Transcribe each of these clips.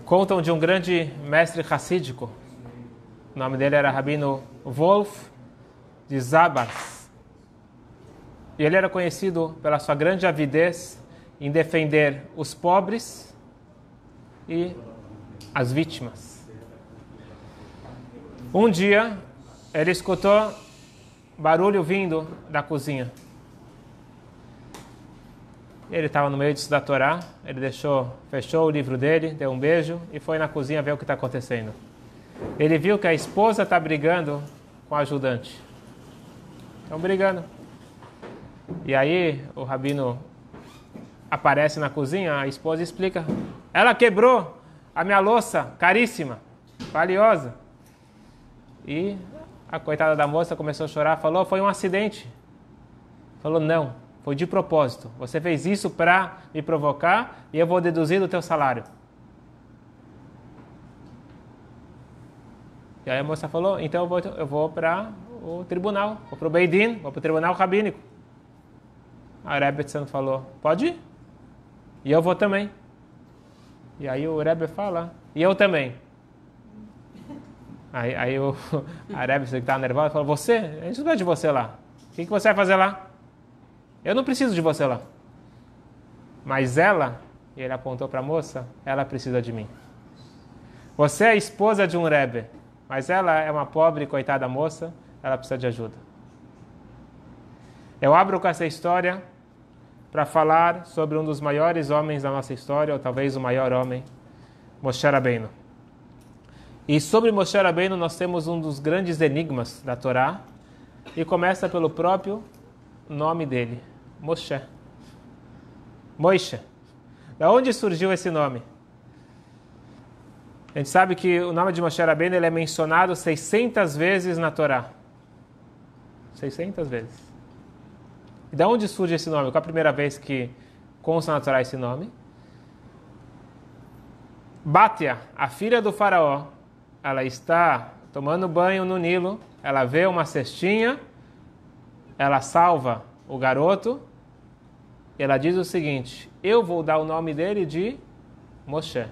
Contam de um grande mestre racídico. O nome dele era Rabino Wolf de Zabas. E ele era conhecido pela sua grande avidez em defender os pobres e as vítimas. Um dia, ele escutou barulho vindo da cozinha. Ele estava no meio de estudar a Torá, ele fechou o livro dele, deu um beijo e foi na cozinha ver o que está acontecendo. Ele viu que a esposa está brigando com o ajudante. Estão brigando. E aí o rabino aparece na cozinha, a esposa explica: ela quebrou a minha louça, caríssima, valiosa. E a coitada da moça começou a chorar, falou: foi um acidente. Falou: não. Foi de propósito. Você fez isso para me provocar e eu vou deduzir do teu salário. E aí a moça falou: então eu vou para o tribunal, vou para o Beidin, vou para o tribunal rabínico. A Rebbe falou: pode ir. E eu vou também. E aí o Rebbe fala: e eu também. Aí a Rebbe, que estava nervosa, falou: a gente não precisa de você lá. O que você vai fazer lá? Eu não preciso de você lá. Mas ela, e ele apontou para a moça, ela precisa de mim. Você é a esposa de um Rebbe, mas ela é uma pobre e coitada moça, ela precisa de ajuda. Eu abro com essa história para falar sobre um dos maiores homens da nossa história, ou talvez o maior homem, Moshe Rabbeinu. E sobre Moshe Rabbeinu nós temos um dos grandes enigmas da Torá, e começa pelo próprio nome dele, Moshe. Moishe. Da onde surgiu esse nome? A gente sabe que o nome de Moshe Rabbeinu ele é mencionado 600 vezes na Torá. 600 vezes. E da onde surge esse nome? Qual a primeira vez que consta na Torá esse nome? Batia, a filha do faraó, ela está tomando banho no Nilo, ela vê uma cestinha, ela salva o garoto, e ela diz o seguinte: eu vou dar o nome dele de Moshe.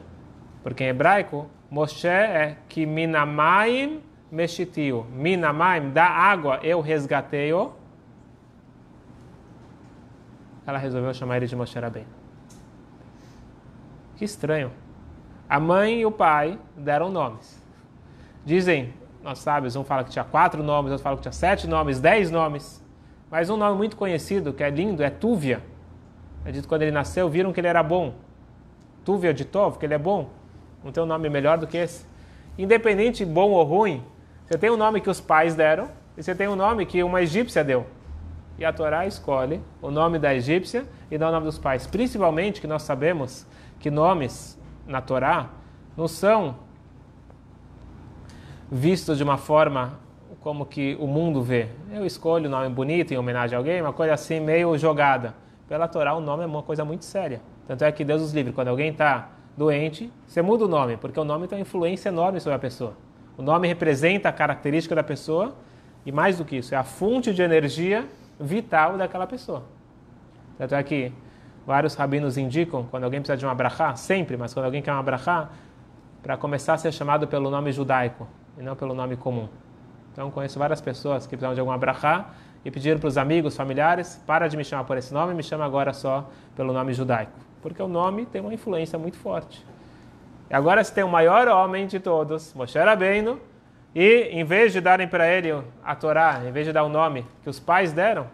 Porque em hebraico, Moshe é que minamaim meshitiu. Minamaim, da água, eu resgatei-o. Ela resolveu chamar ele de Moshe Rabbeinu. Que estranho. A mãe e o pai deram nomes. Dizem, nós sábios, um fala que tinha 4 nomes, outro fala que tinha 7 nomes, 10 nomes. Mas um nome muito conhecido, que é lindo, é Tuvia. É dito que quando ele nasceu, viram que ele era bom. Tuvia de Tov, que ele é bom. Não tem um nome melhor do que esse. Independente bom ou ruim, você tem um nome que os pais deram e você tem um nome que uma egípcia deu. E a Torá escolhe o nome da egípcia e dá o nome dos pais. Principalmente que nós sabemos que nomes na Torá não são vistos de uma forma como que o mundo vê. Eu escolho um nome bonito em homenagem a alguém, uma coisa assim meio jogada. Pela Torá o nome é uma coisa muito séria. Tanto é que Deus nos livre, quando alguém está doente, você muda o nome, porque o nome tem uma influência enorme sobre a pessoa. O nome representa a característica da pessoa e mais do que isso, é a fonte de energia vital daquela pessoa. Tanto é que vários rabinos indicam, quando alguém precisa de uma brachá, sempre, mas quando alguém quer uma brachá, para começar a ser chamado pelo nome judaico e não pelo nome comum. Então conheço várias pessoas que precisavam de alguma brachá e pediram para os amigos, familiares: para de me chamar por esse nome, me chama agora só pelo nome judaico. Porque o nome tem uma influência muito forte. E agora se tem o maior homem de todos, Moshe Rabbeinu, e em vez de darem para ele a Torá, em vez de dar o nome que os pais deram,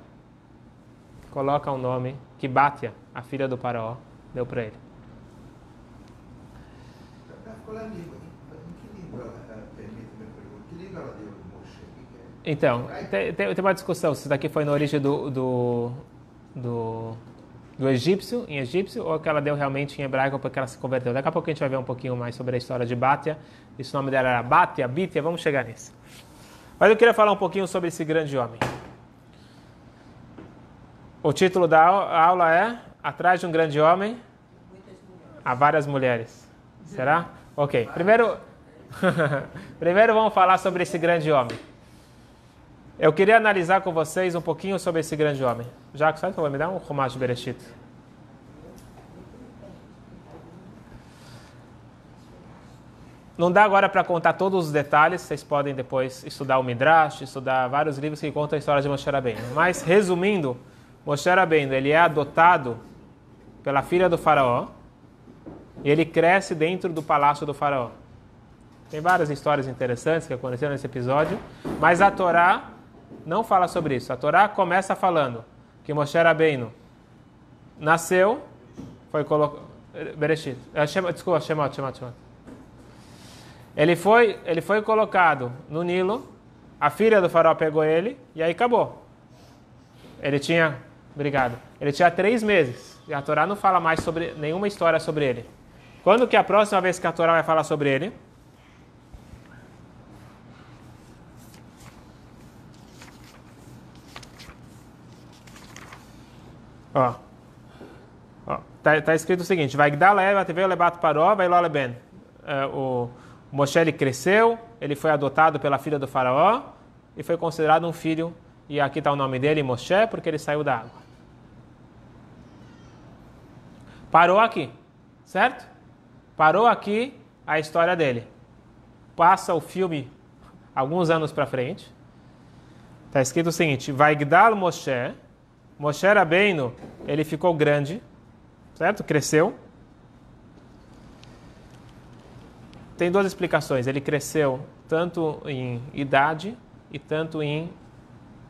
coloca o nome que Batia, a filha do faraó, deu para ele. Então, tem uma discussão se isso daqui foi na origem do egípcio, em egípcio, ou que ela deu realmente em hebraico porque ela se converteu. Daqui a pouco a gente vai ver um pouquinho mais sobre a história de Batia. Esse nome dela era Batia, Bitia, vamos chegar nisso. Mas eu queria falar um pouquinho sobre esse grande homem. O título da aula é Atrás de um grande homem, há várias mulheres. Será? Ok. Primeiro vamos falar sobre esse grande homem. Eu queria analisar com vocês um pouquinho sobre esse grande homem. Jacques, por favor, me dá um Chumash Bereshit. Não dá agora para contar todos os detalhes, vocês podem depois estudar o Midrash, estudar vários livros que contam a história de Moshe Rabbeinu. Mas, resumindo, Moshe Rabbeinu, ele é adotado pela filha do faraó e ele cresce dentro do palácio do faraó. Tem várias histórias interessantes que aconteceram nesse episódio, mas a Torá não fala sobre isso. A Torá começa falando que Moshe Rabbeinu nasceu, foi colocado... Bereshit. Desculpa, Shemot. Ele foi colocado no Nilo, a filha do faraó pegou ele e aí acabou. Ele tinha 3 meses. E a Torá não fala mais sobre nenhuma história sobre ele. Quando que é a próxima vez que a Torá vai falar sobre ele? Tá escrito o seguinte: vai lebato paró, vai loleben. O Moshe ele cresceu, ele foi adotado pela filha do faraó e foi considerado um filho. E aqui está o nome dele, Moshe, porque ele saiu da água. Parou aqui, certo? Parou aqui a história dele. Passa o filme alguns anos para frente. Está escrito o seguinte: Vaigdal Moshe. Moshe Rabbeinu, ele ficou grande, certo? Cresceu. Tem 2 explicações. Ele cresceu tanto em idade e tanto em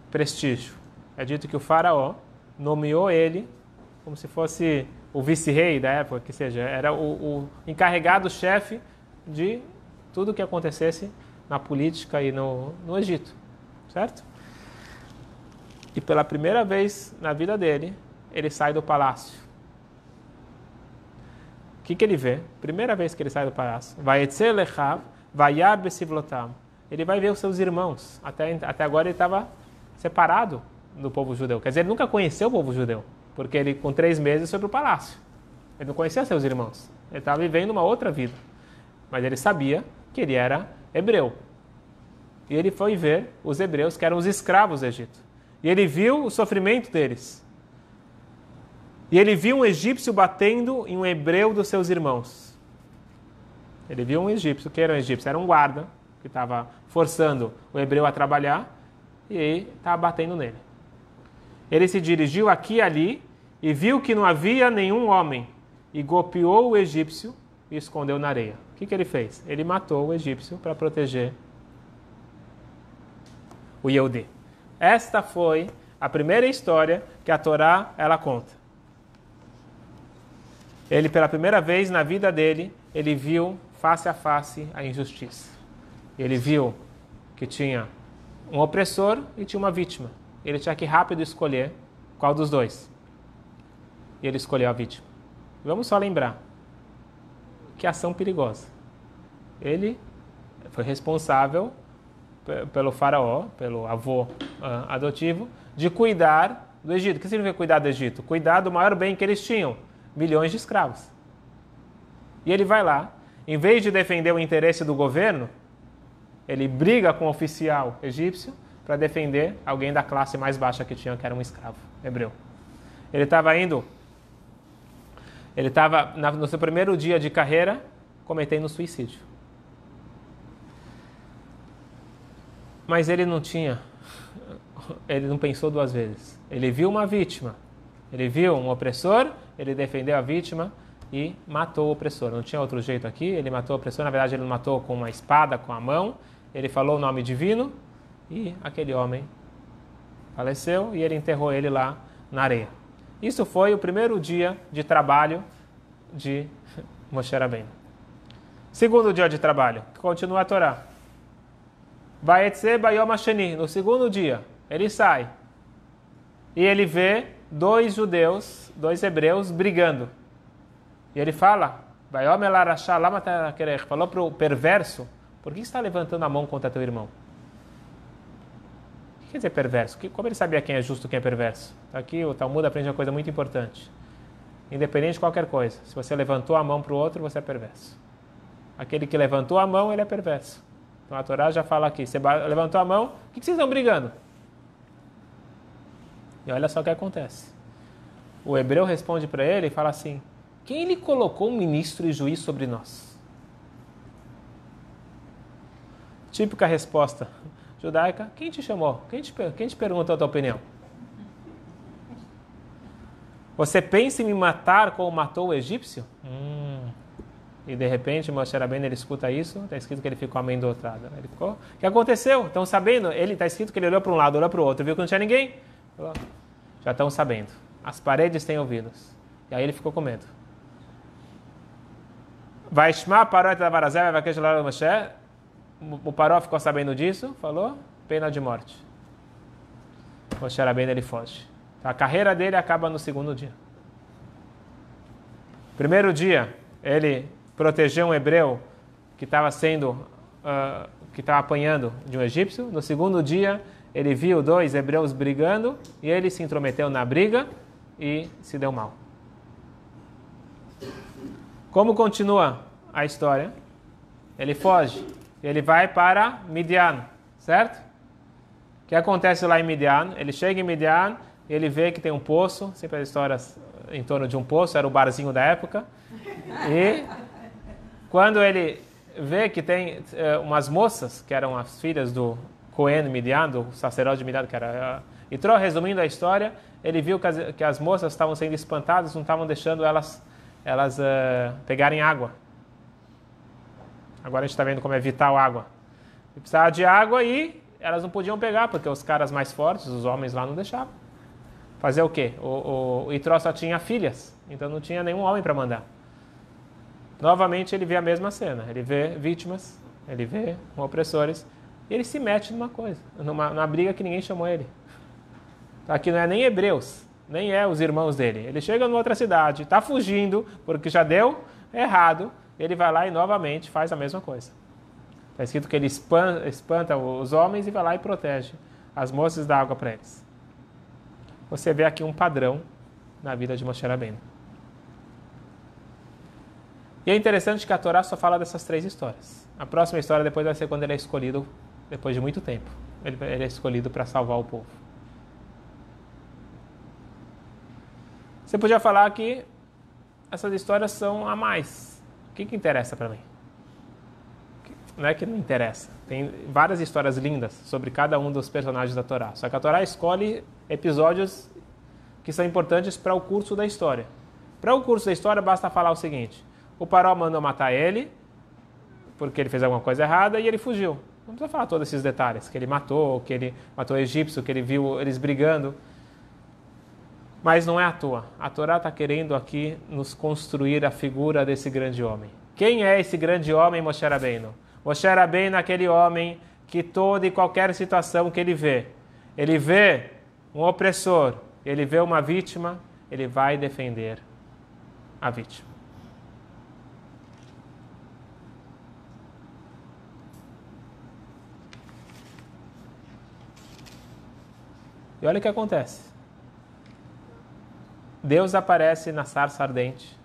prestígio. É dito que o faraó nomeou ele como se fosse o vice-rei da época, que seja, era o encarregado-chefe de tudo o que acontecesse na política e no Egito, certo? E pela primeira vez na vida dele, ele sai do palácio. O que ele vê? Primeira vez que ele sai do palácio. Vayetze lechav, vayar besivlotam. Ele vai ver os seus irmãos. Até agora ele estava separado do povo judeu. Quer dizer, ele nunca conheceu o povo judeu. Porque ele, com 3 meses, foi para o palácio. Ele não conhecia seus irmãos. Ele estava vivendo uma outra vida. Mas ele sabia que ele era hebreu. E ele foi ver os hebreus, que eram os escravos do Egito. E ele viu o sofrimento deles. E ele viu um egípcio batendo em um hebreu dos seus irmãos. Ele viu um egípcio, que era um egípcio, era um guarda, que estava forçando o hebreu a trabalhar, e ele estava batendo nele. Ele se dirigiu aqui e ali, e viu que não havia nenhum homem, e golpeou o egípcio e escondeu na areia. O que ele fez? Ele matou o egípcio para proteger o Yehudi. Esta foi a primeira história que a Torá ela conta. Ele, pela primeira vez na vida dele, ele viu face a face a injustiça. Ele viu que tinha um opressor e tinha uma vítima. Ele tinha que rápido escolher qual dos dois. E ele escolheu a vítima. Vamos só lembrar que ação perigosa. Ele foi responsável pelo faraó, pelo avô adotivo, de cuidar do Egito. O que significa cuidar do Egito? Cuidar do maior bem que eles tinham, milhões de escravos. E ele vai lá, em vez de defender o interesse do governo, ele briga com o oficial egípcio para defender alguém da classe mais baixa que tinha, que era um escravo hebreu. Ele estava no seu primeiro dia de carreira, cometendo suicídio. Mas ele não pensou 2 vezes. Ele viu uma vítima, ele viu um opressor, ele defendeu a vítima e matou o opressor. Não tinha outro jeito aqui, ele matou o opressor. Na verdade, ele não matou com uma espada, com a mão. Ele falou o nome divino e aquele homem faleceu e ele enterrou ele lá na areia. Isso foi o primeiro dia de trabalho de Moshe Rabbeinu. Segundo dia de trabalho, continua a Torá. Vayetze bayom hasheni. No segundo dia, ele sai e ele vê 2 judeus, 2 hebreus brigando. E ele fala, falou para o perverso, por que você está levantando a mão contra teu irmão? O que quer dizer perverso? Como ele sabia quem é justo e quem é perverso? Aqui o Talmud aprende uma coisa muito importante. Independente de qualquer coisa, se você levantou a mão para o outro, você é perverso. Aquele que levantou a mão, ele é perverso. Então a Torá já fala aqui, você levantou a mão, o que vocês estão brigando? E olha só o que acontece. O hebreu responde para ele e fala assim, quem ele colocou um ministro e juiz sobre nós? Típica resposta judaica: quem te chamou? Quem te perguntou a tua opinião? Você pensa em me matar como matou o egípcio? E de repente, Moshe Rabbeinu, ele escuta isso, está escrito que ele ficou amedrontado. Ele ficou, o que aconteceu? Estão sabendo? Ele está escrito que ele olhou para um lado, olhou para o outro, viu que não tinha ninguém. Falou, já estão sabendo. As paredes têm ouvidos. E aí ele ficou com medo. Vaishma parou da Varazé, vai questionar o Moshe. O Paró ficou sabendo disso, falou, pena de morte. Moshe Rabbeinu, ele foge. Então, a carreira dele acaba no segundo dia. Primeiro dia, ele protegeu um hebreu que estava apanhando de um egípcio. No segundo dia, ele viu dois hebreus brigando e ele se intrometeu na briga e se deu mal. Como continua a história? Ele foge, ele vai para Midian, certo? O que acontece lá em Midian? Ele chega em Midian, ele vê que tem um poço, sempre as histórias em torno de um poço, era o barzinho da época, e quando ele vê que tem umas moças, que eram as filhas do Cohen Midian, do sacerdote de Midian, que era Itró, resumindo a história, ele viu que as moças estavam sendo espantadas, não estavam deixando elas pegarem água. Agora a gente está vendo como é vital a água. Precisava de água e elas não podiam pegar, porque os caras mais fortes, os homens lá, não deixavam. Fazer o quê? O Itró só tinha filhas, então não tinha nenhum homem para mandar. Novamente ele vê a mesma cena, ele vê vítimas, ele vê opressores, e ele se mete numa briga que ninguém chamou ele. Aqui não é nem hebreus, nem é os irmãos dele. Ele chega em outra cidade, está fugindo, porque já deu errado, ele vai lá e novamente faz a mesma coisa. Está escrito que ele espanta os homens e vai lá e protege as moças da água para eles. Você vê aqui um padrão na vida de Moshe Rabbeinu. E é interessante que a Torá só fala dessas três histórias. A próxima história depois vai ser quando ele é escolhido, depois de muito tempo. Ele é escolhido para salvar o povo. Você podia falar que essas histórias são a mais. O que interessa para mim? Não é que não interessa. Tem várias histórias lindas sobre cada um dos personagens da Torá. Só que a Torá escolhe episódios que são importantes para o curso da história. Para o curso da história, basta falar o seguinte: o Paró mandou matar ele, porque ele fez alguma coisa errada, e ele fugiu. Não precisa falar todos esses detalhes, que ele matou o egípcio, que ele viu eles brigando. Mas não é à toa. A Torá está querendo aqui nos construir a figura desse grande homem. Quem é esse grande homem, Moshe Rabbeinu? Moshe Rabbeinu é aquele homem que toda e qualquer situação que ele vê um opressor, ele vê uma vítima, ele vai defender a vítima. E olha o que acontece. Deus aparece na sarça ardente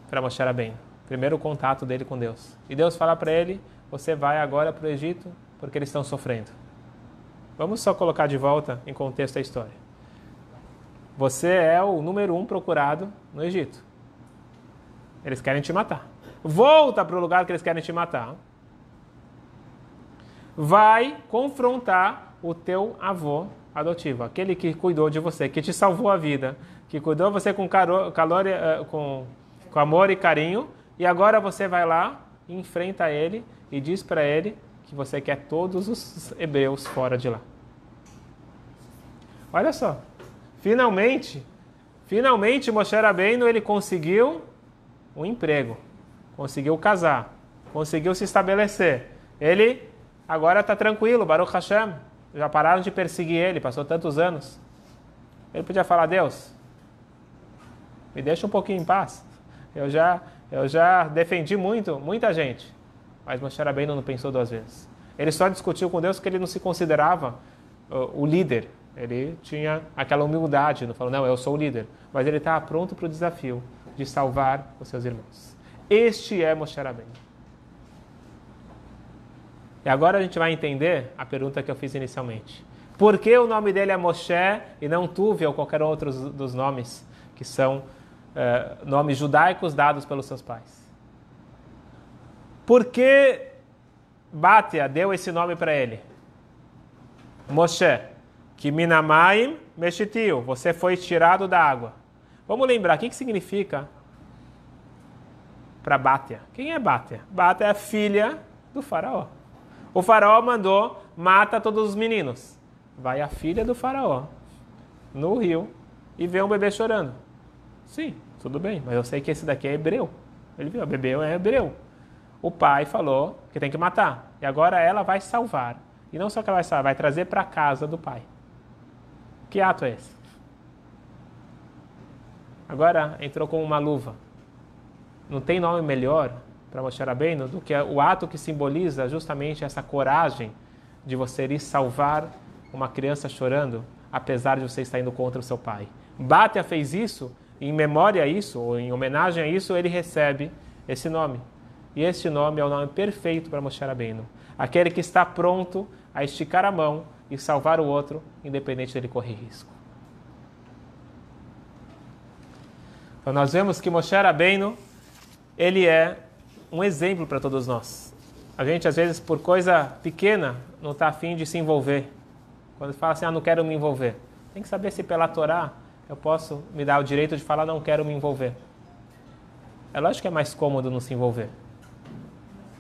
para Moshe Rabbeinu. Primeiro contato dele com Deus. E Deus fala para ele: você vai agora para o Egito porque eles estão sofrendo. Vamos só colocar de volta em contexto a história. Você é o número 1 procurado no Egito. Eles querem te matar. Volta para o lugar que eles querem te matar. Vai confrontar o teu avô adotivo, aquele que cuidou de você, que te salvou a vida, que cuidou de você com amor e carinho, e agora você vai lá, enfrenta ele e diz para ele que você quer todos os hebreus fora de lá. Olha só, finalmente Moshe Rabbeinu, ele conseguiu um emprego, conseguiu casar, conseguiu se estabelecer. Ele agora está tranquilo, Baruch Hashem. Já pararam de perseguir ele, passou tantos anos. Ele podia falar: Deus, me deixa um pouquinho em paz. Eu já defendi muita gente. Mas Moshe Rabbeinu não pensou duas vezes. Ele só discutiu com Deus porque ele não se considerava o líder. Ele tinha aquela humildade, não falou: não, eu sou o líder. Mas ele estava pronto para o desafio de salvar os seus irmãos. Este é Moshe Rabbeinu. E agora a gente vai entender a pergunta que eu fiz inicialmente. Por que o nome dele é Moshe e não Tuvi ou qualquer outro dos nomes que são nomes judaicos dados pelos seus pais? Por que Batia deu esse nome para ele? Moshe, que minamaim meshitiu, você foi tirado da água. Vamos lembrar, o que significa para Batia? Quem é Batia? Batia é a filha do faraó. O faraó mandou, mata todos os meninos. Vai a filha do faraó no rio e vê um bebê chorando. Sim, tudo bem, mas eu sei que esse daqui é hebreu. Ele viu, o bebê é hebreu. O pai falou que tem que matar. E agora ela vai salvar. E não só que ela vai salvar, vai trazer para a casa do pai. Que ato é esse? Agora entrou com uma luva. Não tem nome melhor para Moshe Rabbeinu do que o ato que simboliza justamente essa coragem de você ir salvar uma criança chorando, apesar de você estar indo contra o seu pai. Batia fez isso, e em memória a isso, ou em homenagem a isso, ele recebe esse nome. E este nome é o nome perfeito para Moshe Rabbeinu. Aquele que está pronto a esticar a mão e salvar o outro, independente dele correr risco. Então nós vemos que Moshe Rabbeinu, ele é um exemplo para todos nós. A gente, às vezes, por coisa pequena, não está afim de se envolver. Quando fala assim, não quero me envolver. Tem que saber se pela Torá eu posso me dar o direito de falar, não quero me envolver. É lógico que é mais cômodo não se envolver.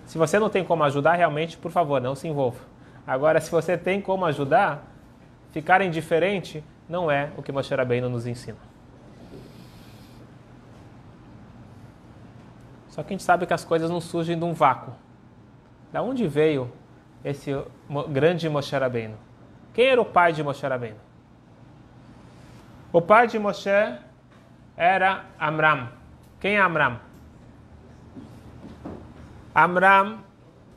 Se você não tem como ajudar, realmente, por favor, não se envolva. Agora, se você tem como ajudar, ficar indiferente não é o que Moshe Rabbeinu nos ensina. Só que a gente sabe que as coisas não surgem de um vácuo. Da onde veio esse grande Moshe Rabbeinu? Quem era o pai de Moshe Rabbeinu? O pai de Moshe era Amram. Quem é Amram? Amram,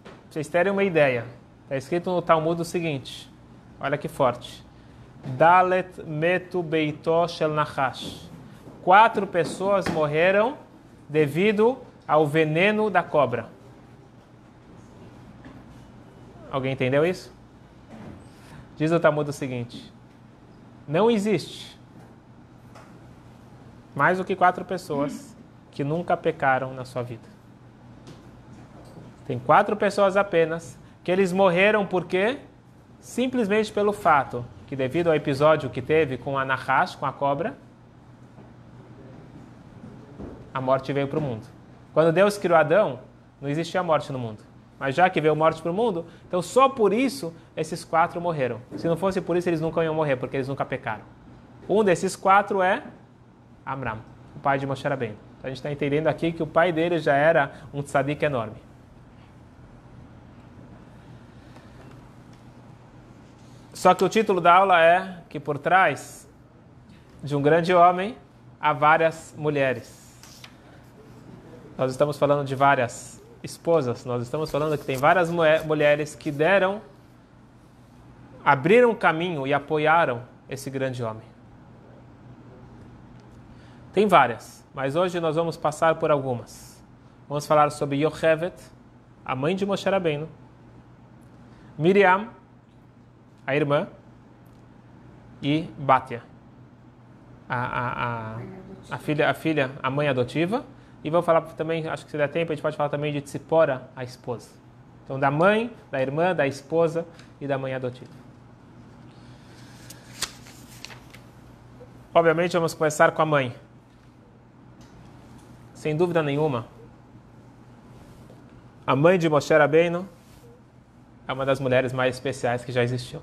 para vocês terem uma ideia, está escrito no Talmud o seguinte, olha que forte. Dalet metu beito shel nachash. 4 pessoas morreram devido ao veneno da cobra. Alguém entendeu isso? Diz o Talmud o seguinte, não existe mais do que 4 pessoas que nunca pecaram na sua vida. Tem 4 pessoas apenas que eles morreram por quê? Simplesmente pelo fato que devido ao episódio que teve com a Nahash, com a cobra, a morte veio para o mundo. Quando Deus criou Adão, não existia morte no mundo. Mas já que veio morte para o mundo, então só por isso esses 4 morreram. Se não fosse por isso, eles nunca iam morrer, porque eles nunca pecaram. Um desses 4 é Amram, o pai de Moshe Rabbeinu. Então a gente está entendendo aqui que o pai dele já era um tzadik enorme. Só que o título da aula é que por trás de um grande homem há várias mulheres. Nós estamos falando de várias esposas, nós estamos falando que tem várias mulheres que abriram caminho e apoiaram esse grande homem. Tem várias, mas hoje nós vamos passar por algumas. Vamos falar sobre Yochevet, a mãe de Moshe Rabbeinu, Miriam, a irmã, e Batia, a filha, a mãe adotiva. E vou falar também, acho que se der tempo, a gente pode falar também de Tzipora, a esposa. Então, da mãe, da irmã, da esposa e da mãe adotiva. Obviamente, vamos começar com a mãe. Sem dúvida nenhuma, a mãe de Moshe Rabbeinu é uma das mulheres mais especiais que já existiu.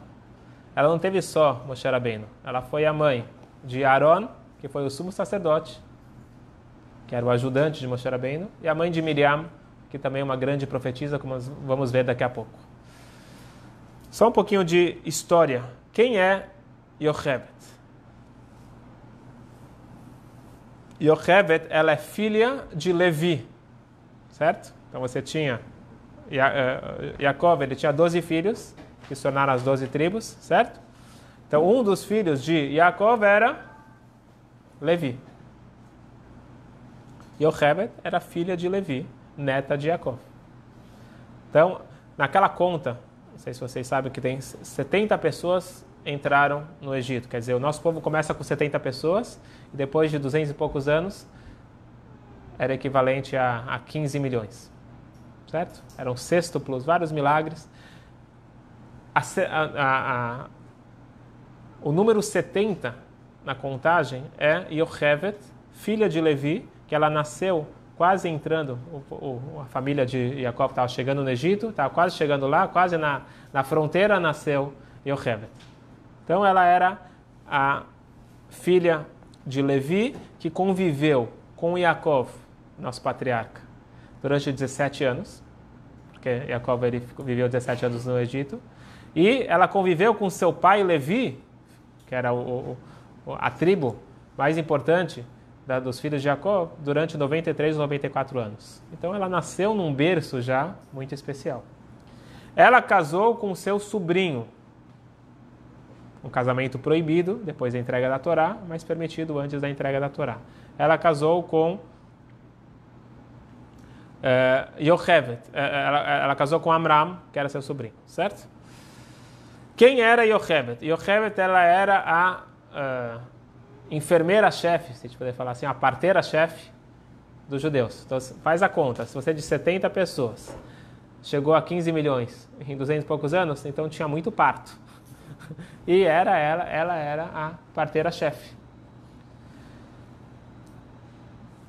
Ela não teve só Moshe Rabbeinu, ela foi a mãe de Aaron, que foi o sumo sacerdote, que era o ajudante de Moshe Rabbeinu, e a mãe de Miriam, que também é uma grande profetisa, como vamos ver daqui a pouco. Só um pouquinho de história. Quem é Yochevet? Yochevet, ela é filha de Levi, certo? Então você tinha Yaakov, ele tinha 12 filhos, que se tornaram as 12 tribos, certo? Então um dos filhos de Yaakov era Levi. Yochevet era filha de Levi, neta de Yaakov. Então, naquela conta, não sei se vocês sabem que tem 70 pessoas entraram no Egito. Quer dizer, o nosso povo começa com 70 pessoas e depois de 200 e poucos anos era equivalente a 15 milhões. certo? Eram sextuplos, vários milagres. O número 70 na contagem é Yochevet, filha de Levi, que ela nasceu quase entrando, a família de Jacob estava chegando no Egito, estava quase chegando lá, quase na fronteira nasceu Yochevet. Então ela era a filha de Levi, que conviveu com Jacob, nosso patriarca, durante 17 anos, porque Jacob viveu 17 anos no Egito, e ela conviveu com seu pai Levi, que era a tribo mais importante dos filhos de Jacó, durante 93 ou 94 anos. Então ela nasceu num berço já muito especial. Ela casou com seu sobrinho, um casamento proibido depois da entrega da Torá, mas permitido antes da entrega da Torá. Ela casou com Yochevet, ela casou com Amram, que era seu sobrinho, certo? Quem era Yochevet? Yochevet, ela era a enfermeira-chefe, se a gente puder falar assim, a parteira-chefe dos judeus. Então, faz a conta. Se você é de 70 pessoas, chegou a 15 milhões em 200 e poucos anos, então tinha muito parto. E ela era a parteira-chefe.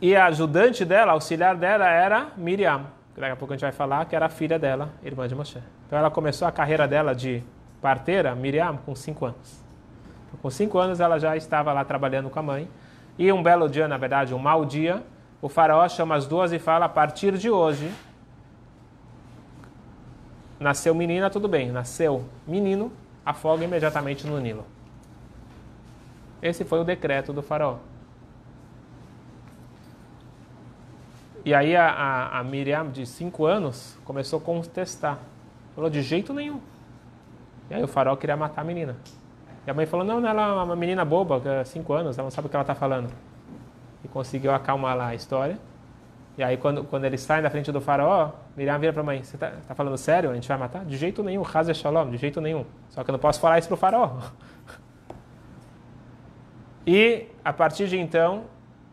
E a ajudante dela, auxiliar dela, era Miriam, que daqui a pouco a gente vai falar, que era a filha dela, irmã de Moshe. Então ela começou a carreira dela de parteira, Miriam, com 5 anos. Com 5 anos ela já estava lá trabalhando com a mãe. E um belo dia, na verdade, um mau dia, o faraó chama as duas e fala: a partir de hoje, nasceu menina, tudo bem. Nasceu menino, afoga imediatamente no Nilo. Esse foi o decreto do faraó. E aí a Miriam, de 5 anos, começou a contestar. Falou: de jeito nenhum. E aí o faraó queria matar a menina. E a mãe falou: não, ela é uma menina boba, 5 anos, ela não sabe o que ela está falando. E conseguiu acalmar lá a história. E aí quando eles saem da frente do faraó, Miriam vira para a mãe: você está falando sério? A gente vai matar? De jeito nenhum, Haz Shalom, de jeito nenhum. Só que eu não posso falar isso para o faraó. E a partir de então,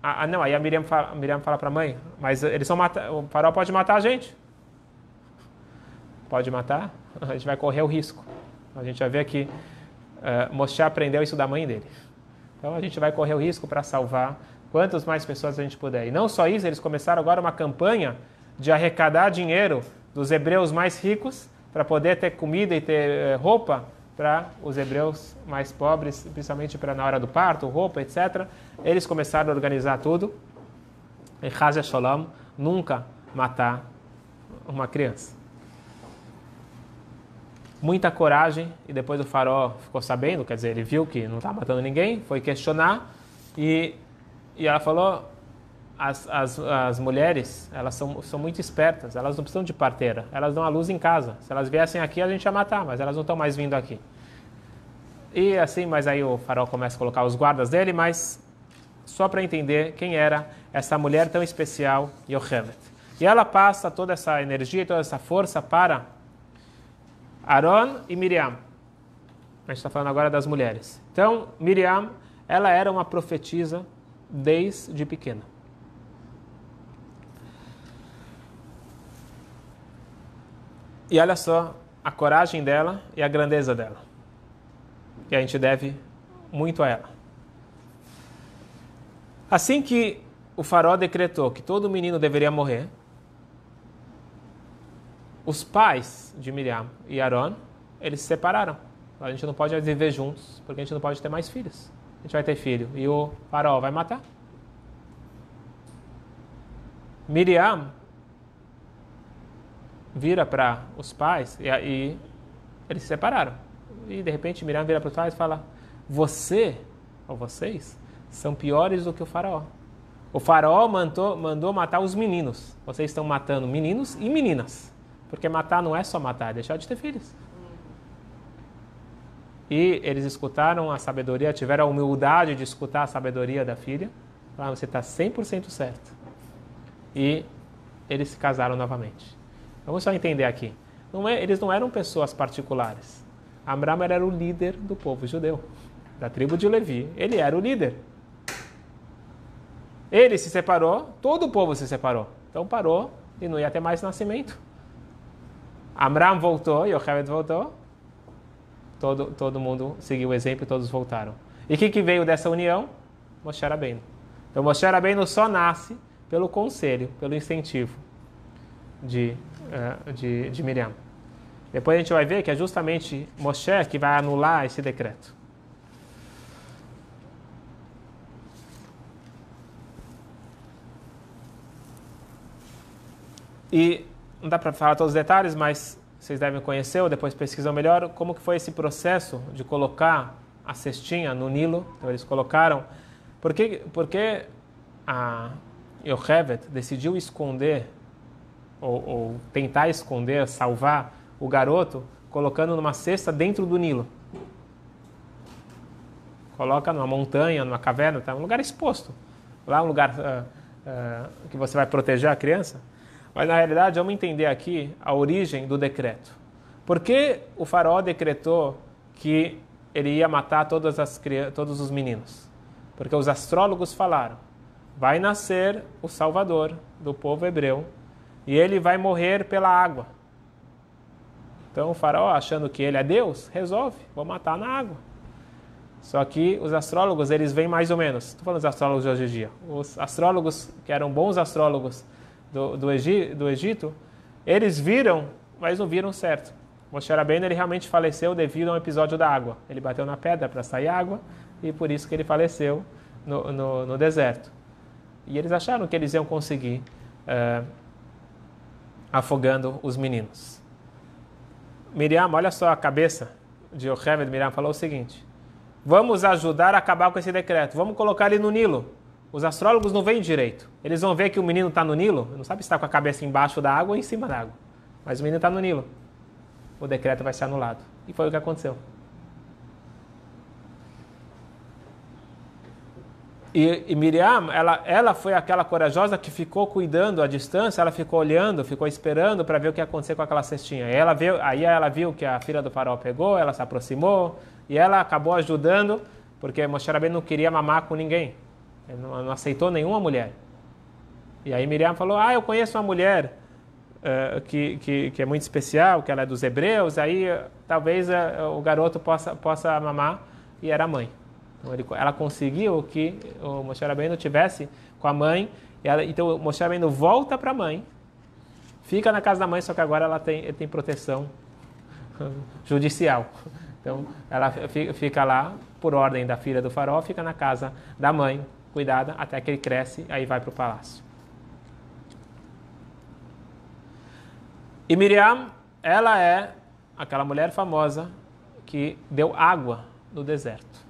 aí a Miriam fala para a mãe: mas o faraó pode matar a gente. Pode matar? A gente vai correr o risco. A gente vai ver que Moshe aprendeu isso da mãe dele. Então a gente vai correr o risco para salvar quantas mais pessoas a gente puder. E não só isso, eles começaram agora uma campanha de arrecadar dinheiro dos hebreus mais ricos para poder ter comida e ter roupa para os hebreus mais pobres, principalmente para na hora do parto, roupa, etc. Eles começaram a organizar tudo. E Haz Shalom, nunca matar uma criança. Muita coragem, e depois o faraó ficou sabendo, quer dizer, ele viu que não estava matando ninguém, foi questionar, e ela falou: as mulheres, elas são muito espertas, elas não precisam de parteira, elas dão a luz em casa. Se elas viessem aqui, a gente ia matar, mas elas não estão mais vindo aqui. E assim, mas aí o faraó começa a colocar os guardas dele, mas só para entender quem era essa mulher tão especial, Yochevet. E ela passa toda essa energia, toda essa força para Aaron e Miriam. A gente está falando agora das mulheres. Então, Miriam, ela era uma profetisa desde pequena. E olha só a coragem dela e a grandeza dela. E a gente deve muito a ela. Assim que o faraó decretou que todo menino deveria morrer, os pais de Miriam e Aaron, eles se separaram. A gente não pode viver juntos, porque a gente não pode ter mais filhos. A gente vai ter filho e o faraó vai matar. Miriam vira para os pais e eles se separaram. E de repente Miriam vira para os pais e fala: você, ou vocês, são piores do que o faraó. O faraó mandou matar os meninos. Vocês estão matando meninos e meninas. Porque matar não é só matar, é deixar de ter filhos. E eles escutaram a sabedoria, tiveram a humildade de escutar a sabedoria da filha. Falaram: você está 100% certo. E eles se casaram novamente. Vamos só entender aqui. Eles não eram pessoas particulares. Amram era o líder do povo judeu, da tribo de Levi. Ele era o líder. Ele se separou, todo o povo se separou. Então parou e não ia ter mais nascimento. Amram voltou, Yocheved voltou, todo mundo seguiu o exemplo e todos voltaram. E o que veio dessa união? Moshe Rabbeinu. Então Moshe Rabbeinu só nasce pelo conselho, pelo incentivo de Miriam. Depois a gente vai ver que é justamente Moshe que vai anular esse decreto. E não dá para falar todos os detalhes, mas vocês devem conhecer ou depois pesquisam melhor como que foi esse processo de colocar a cestinha no Nilo. Então eles colocaram... Porque a Yocheved decidiu esconder ou tentar esconder, salvar o garoto, colocando numa cesta dentro do Nilo. Coloca numa montanha, numa caverna, tá? Um lugar exposto. Lá um lugar que você vai proteger a criança. Mas na realidade, vamos entender aqui a origem do decreto. Por que o faraó decretou que ele ia matar todos os meninos? Porque os astrólogos falaram, vai nascer o Salvador do povo hebreu e ele vai morrer pela água. Então o faraó, achando que ele é Deus, resolve, vou matar na água. Só que os astrólogos, eles vêm mais ou menos. Estou falando dos astrólogos de hoje em dia. Os astrólogos, que eram bons astrólogos do Egito, eles viram, mas não viram certo. Moshe Rabbeinu, ele realmente faleceu devido a um episódio da água. Ele bateu na pedra para sair água e por isso que ele faleceu no deserto. E eles acharam que eles iam conseguir afogando os meninos. Miriam, olha só a cabeça de Yocheved. Miriam falou o seguinte: vamos ajudar a acabar com esse decreto, vamos colocar ele no Nilo. Os astrólogos não veem direito. Eles vão ver que o menino está no Nilo, não sabe se está com a cabeça embaixo da água ou em cima da água. Mas o menino está no Nilo. O decreto vai ser anulado. E foi o que aconteceu. E Miriam, ela foi aquela corajosa que ficou cuidando à distância, ela ficou olhando, ficou esperando para ver o que ia acontecer com aquela cestinha. Aí ela viu que a filha do faraó pegou, ela se aproximou e ela acabou ajudando, porque Moshe Rabbeinu não queria mamar com ninguém. Ele não aceitou nenhuma mulher. E aí Miriam falou, eu conheço uma mulher que é muito especial, que ela é dos hebreus, aí talvez o garoto possa mamar, e era a mãe. Então ela conseguiu que o Moshe Rabbeinu tivesse com a mãe, então o Moshe Rabbeinu volta para a mãe, fica na casa da mãe, só que agora ele tem proteção judicial. Então ela fica lá, por ordem da filha do faraó, fica na casa da mãe, cuidada, até que ele cresce, aí vai para o palácio. E Miriam, ela é aquela mulher famosa que deu água no deserto.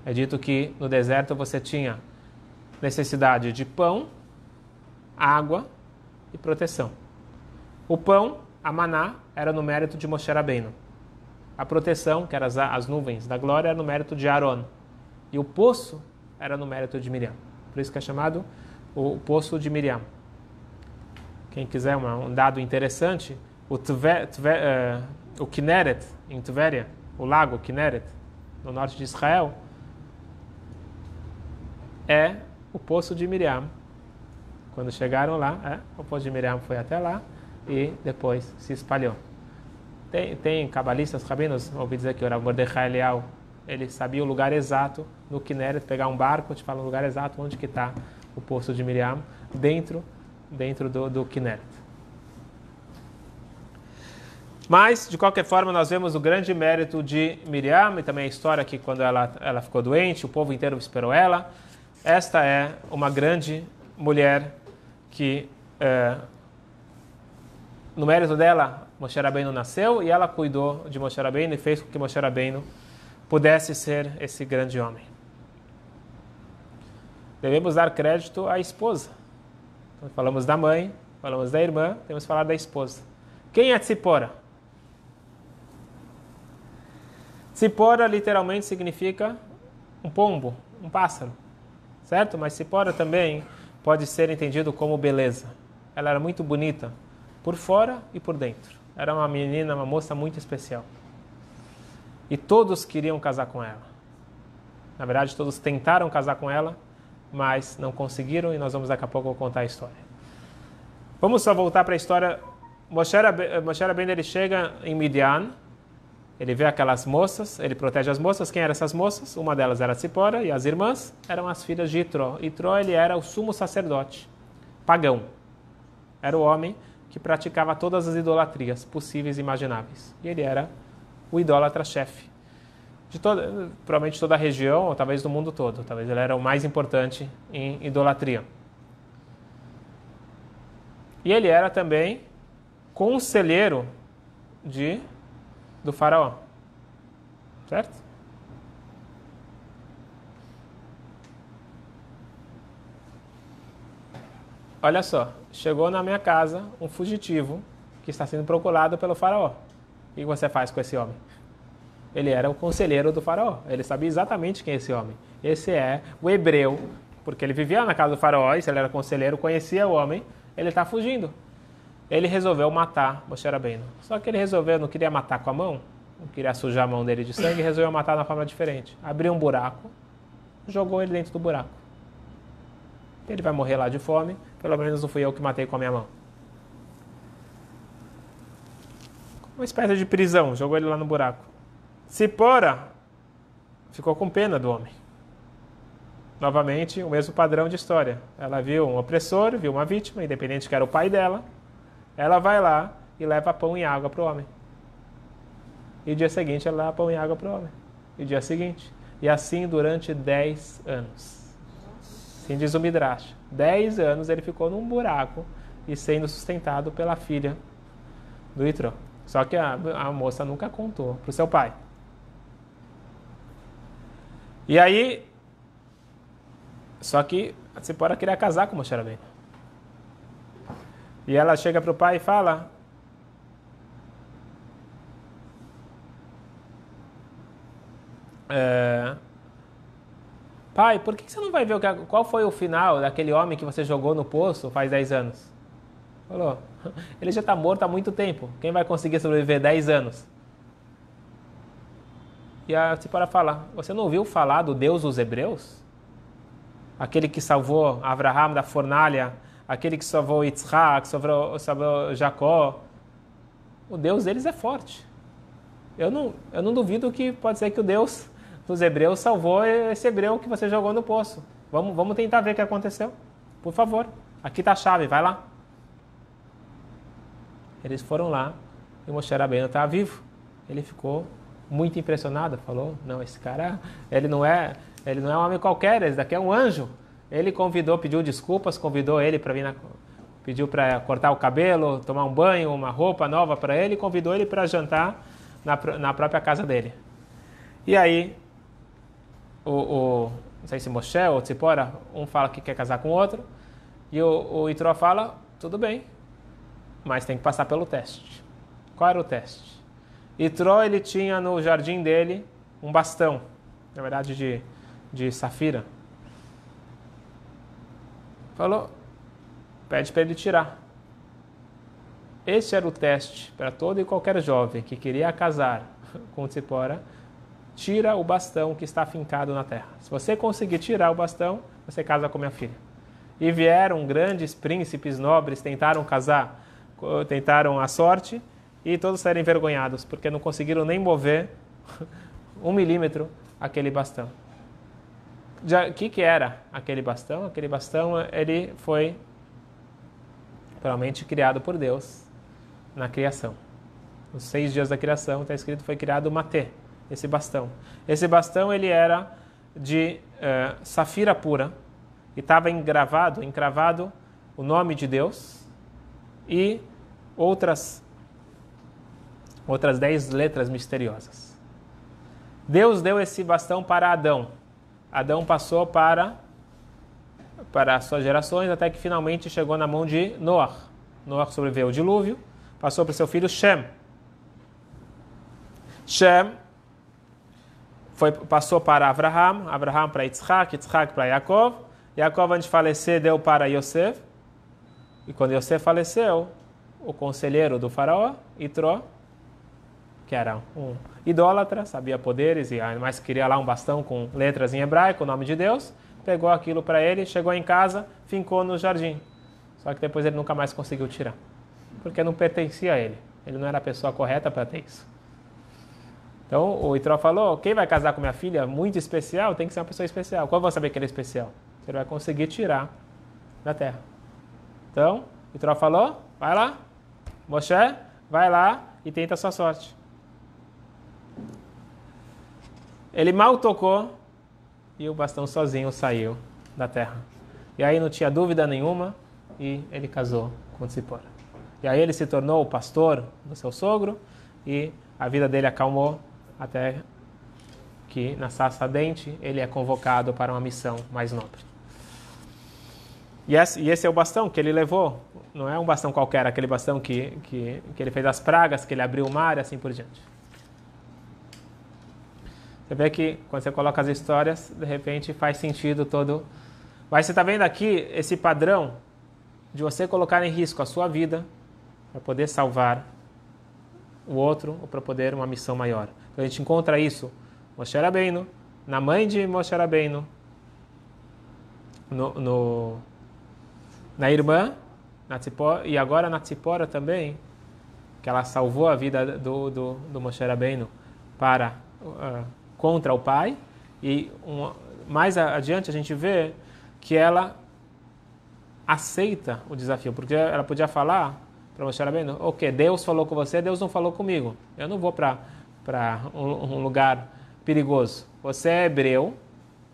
É dito que no deserto você tinha necessidade de pão, água e proteção. O pão, a maná, era no mérito de Moshe Rabbeinu. A proteção, que eram as nuvens da glória, era no mérito de Aaron. E o poço era no mérito de Miriam. Por isso que é chamado o poço de Miriam. Quem quiser um dado interessante, o Kinneret, em Tveria, o lago Kinneret, no norte de Israel, é o poço de Miriam. Quando chegaram lá, o poço de Miriam foi até lá e depois se espalhou. Tem cabalistas, rabinos, ouvi dizer que o Rav Mordechai Eliyahu, ele sabia o lugar exato no Kinneret, pegar um barco, te fala o lugar exato onde que está o poço de Miriam, dentro do Kinneret. Mas, de qualquer forma, nós vemos o grande mérito de Miriam e também a história que quando ela ficou doente, o povo inteiro esperou ela. Esta é uma grande mulher que, no mérito dela, Moshe Rabbeinu nasceu e ela cuidou de Moshe Rabbeinu e fez com que Moshe Rabbeinu pudesse ser esse grande homem. Devemos dar crédito à esposa. Então, falamos da mãe, falamos da irmã, temos que falar da esposa. Quem é Tzipora? Tzipora literalmente significa um pombo, um pássaro, certo? Mas Tzipora também pode ser entendido como beleza. Ela era muito bonita, por fora e por dentro. Era uma menina, uma moça muito especial. E todos queriam casar com ela. Na verdade, todos tentaram casar com ela, mas não conseguiram e nós vamos daqui a pouco contar a história. Vamos só voltar para a história Moshe Rabbeinu, ele chega em Midian, ele vê aquelas moças, ele protege as moças. Quem eram essas moças? Uma delas era Tzipora e as irmãs eram as filhas de Itró. Itró, ele era o sumo sacerdote, pagão. Era o homem que praticava todas as idolatrias possíveis e imagináveis. E ele era o idólatra-chefe de provavelmente toda a região, ou talvez do mundo todo. Talvez ele era o mais importante em idolatria. E ele era também conselheiro do faraó. Certo? Olha só, chegou na minha casa um fugitivo que está sendo procurado pelo faraó. O que você faz com esse homem? Ele era o conselheiro do faraó. Ele sabia exatamente quem é esse homem. Esse é o hebreu, porque ele vivia na casa do faraó, e se ele era conselheiro, conhecia o homem, ele está fugindo. Ele resolveu matar Moshe Rabbeinu. Só que ele não queria matar com a mão, não queria sujar a mão dele de sangue, resolveu matar de uma forma diferente. Abriu um buraco, jogou ele dentro do buraco. Ele vai morrer lá de fome, pelo menos não fui eu que matei com a minha mão. Uma espécie de prisão, jogou ele lá no buraco. Tzipora ficou com pena do homem. Novamente, o mesmo padrão de história. Ela viu um opressor, viu uma vítima, independente que era o pai dela. Ela vai lá e leva pão e água para o homem. E no dia seguinte ela leva pão e água para o homem. E no dia seguinte. E assim durante 10 anos. Assim diz o Midrash. 10 anos ele ficou num buraco e sendo sustentado pela filha do Itró. Só que a moça nunca contou para o seu pai. E aí, só que a Tzipora queria casar com Moshe Rabbeinu. E ela chega para o pai e fala: pai, por que você não vai ver qual foi o final daquele homem que você jogou no poço faz 10 anos? Falou, ele já está morto há muito tempo. Quem vai conseguir sobreviver 10 anos? E a Tzipora fala: você não ouviu falar do Deus dos Hebreus? Aquele que salvou Abraham da fornalha, aquele que salvou Yitzhak, salvou Jacó. O Deus deles é forte. Eu não duvido que pode ser que o Deus dos Hebreus salvou esse hebreu que você jogou no poço. Vamos tentar ver o que aconteceu. Por favor, aqui está a chave, vai lá. Eles foram lá e Moshe Rabbeinu estava vivo. Ele ficou muito impressionado, falou: não, esse cara, ele não é um homem qualquer, esse daqui é um anjo. Ele pediu desculpas, convidou ele para vir, pediu para cortar o cabelo, tomar um banho, uma roupa nova para ele, e convidou ele para jantar na própria casa dele. E aí, não sei se Moshe ou Tzipora, um fala que quer casar com o outro, e o Itró fala: tudo bem, mas tem que passar pelo teste. Qual era o teste? Itró, ele tinha no jardim dele um bastão, na verdade de safira. Falou, pede para ele tirar. Esse era o teste para todo e qualquer jovem que queria casar com Tzipora. Tira o bastão que está fincado na terra. Se você conseguir tirar o bastão, você casa com minha filha. E vieram grandes príncipes nobres, tentaram casar, tentaram a sorte, e todos saíram envergonhados, porque não conseguiram nem mover 1 milímetro aquele bastão. O que era aquele bastão? Aquele bastão, ele foi provavelmente criado por Deus na criação. Nos 6 dias da criação, está escrito, foi criado o matê, esse bastão. Esse bastão, ele era de safira pura, e estava encravado o nome de Deus e outras 10 letras misteriosas. Deus deu esse bastão para Adão. Adão passou para as suas gerações, até que finalmente chegou na mão de Noah. Noah sobreviveu ao dilúvio, passou para o seu filho Shem. Shem passou para Abraham, Abraham para Yitzhak, Yitzhak para Yaakov. Yaakov, antes de falecer, deu para Yosef. E quando Yosef faleceu, o conselheiro do faraó, Itró, que era um idólatra, sabia poderes e mais queria lá um bastão com letras em hebraico, o nome de Deus, pegou aquilo para ele, chegou em casa, fincou no jardim. Só que depois ele nunca mais conseguiu tirar. porque não pertencia a ele. Ele não era a pessoa correta para ter isso. Então, o Itró falou, quem vai casar com minha filha muito especial, tem que ser uma pessoa especial. Como eu vou saber que ele é especial? Você vai conseguir tirar da terra. Então, o Itró falou, vai lá, Moshe, vai lá e tenta a sua sorte. Ele mal tocou e o bastão sozinho saiu da terra. E aí não tinha dúvida nenhuma e ele casou com Tzipora. E aí ele se tornou o pastor do seu sogro e a vida dele acalmou até que na Sarça Ardente ele é convocado para uma missão mais nobre. E esse é o bastão que ele levou. Não é um bastão qualquer, aquele bastão que ele fez as pragas, que ele abriu o mar e assim por diante. Você vê que quando você coloca as histórias, de repente faz sentido todo. Mas você está vendo aqui esse padrão de você colocar em risco a sua vida para poder salvar o outro ou para poder uma missão maior. Então a gente encontra isso Moshe Rabbeinu, na mãe de Moshe Rabbeinu, na irmã, na Tzipora, e agora na Tzipora também, que ela salvou a vida do Moshe Rabbeinu contra o pai, e mais adiante a gente vê que ela aceita o desafio, porque ela podia falar para Moshe Rabbeinu, ok, Deus falou com você, Deus não falou comigo, eu não vou para um lugar perigoso, você é hebreu,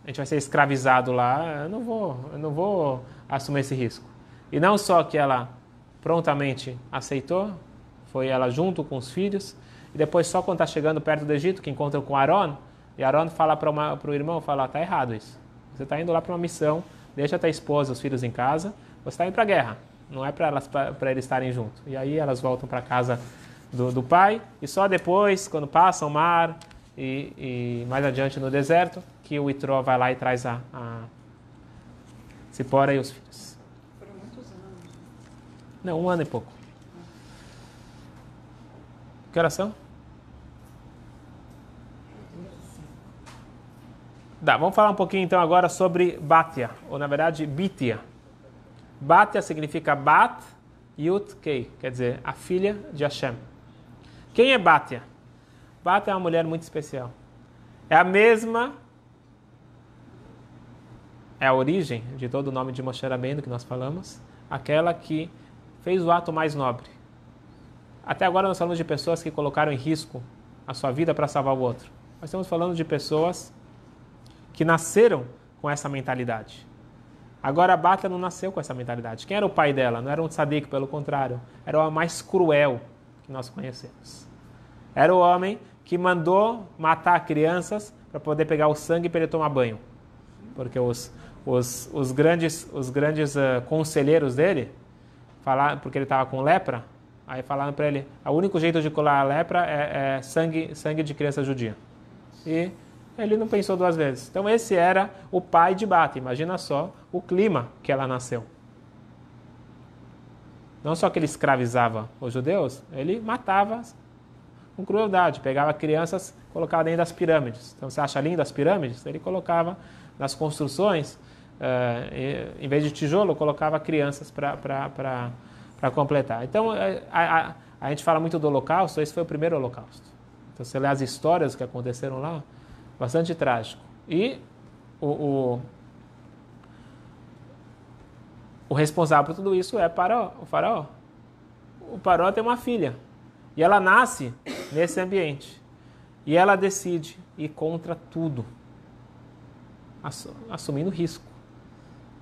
a gente vai ser escravizado lá, eu não vou assumir esse risco. E não só que ela prontamente aceitou, foi ela junto com os filhos, e depois só quando está chegando perto do Egito, que encontra com Aaron, e Aaron fala para o irmão, está errado isso. Você está indo lá para uma missão, deixa a tua esposa, os filhos em casa, você está indo para a guerra, não é para eles estarem juntos. E aí elas voltam para a casa do pai, e só depois, quando passam o mar, e mais adiante no deserto, que o Itró vai lá e traz a Tzipora e os filhos. Foram muitos anos. Não, 1 ano e pouco. Que oração? Vamos falar um pouquinho então agora sobre Batia, ou na verdade Bitia. Batia significa Bat Yut Kei, quer dizer, a filha de Hashem. Quem é Batia? Batia é uma mulher muito especial. É a mesma, é a origem de todo o nome de Moshe Rabbeinu que nós falamos, aquela que fez o ato mais nobre. Até agora nós falamos de pessoas que colocaram em risco a sua vida para salvar o outro. Nós estamos falando de pessoas que nasceram com essa mentalidade. Agora a Batia não nasceu com essa mentalidade. Quem era o pai dela? Não era um tzadik, pelo contrário. Era o homem mais cruel que nós conhecemos. Era o homem que mandou matar crianças para poder pegar o sangue para ele tomar banho. Porque os grandes conselheiros dele, porque ele estava com lepra, aí falaram para ele, o único jeito de curar a lepra é sangue de criança judia. E ele não pensou 2 vezes. Então esse era o pai de Batia. Imagina só o clima que ela nasceu. Não só que ele escravizava os judeus, ele matava com crueldade. Pegava crianças, colocava dentro das pirâmides. Então você acha lindo as pirâmides? Ele colocava nas construções, em vez de tijolo, colocava crianças para completar. Então a gente fala muito do Holocausto, esse foi o primeiro Holocausto. Então você lê as histórias que aconteceram lá, bastante trágico. E o responsável por tudo isso é o faraó. O faraó tem uma filha. E ela nasce nesse ambiente. E ela decide ir contra tudo. Assumindo risco.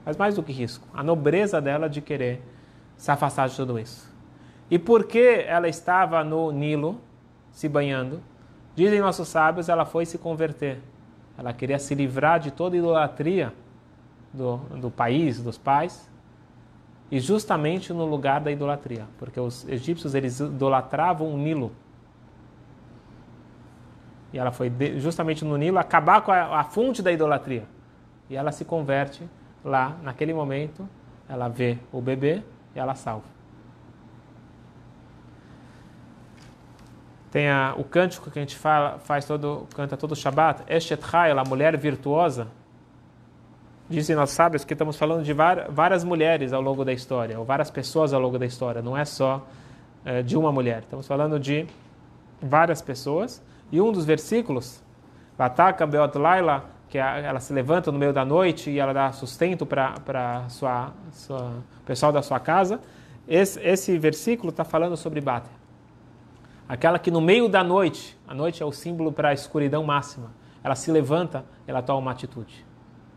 Mas mais do que risco, a nobreza dela de querer se afastar de tudo isso. E porque ela estava no Nilo, se banhando, dizem nossos sábios, ela foi se converter. Ela queria se livrar de toda idolatria do país, dos pais, e justamente no lugar da idolatria, porque os egípcios eles idolatravam o Nilo. E ela foi justamente no Nilo acabar com a fonte da idolatria. E ela se converte lá, naquele momento, ela vê o bebê e ela salva. Tem o cântico que a gente canta todo o Shabbat, Eshet Chayil, a mulher virtuosa. Dizem nós sábios que estamos falando de várias mulheres ao longo da história, ou várias pessoas ao longo da história. Não é só de uma mulher. Estamos falando de várias pessoas. E um dos versículos, Vataka Beot Laila, que ela se levanta no meio da noite e ela dá sustento para o pessoal da sua casa. Esse versículo está falando sobre Bate. Aquela que no meio da noite, a noite é o símbolo para a escuridão máxima, ela se levanta, ela toma uma atitude.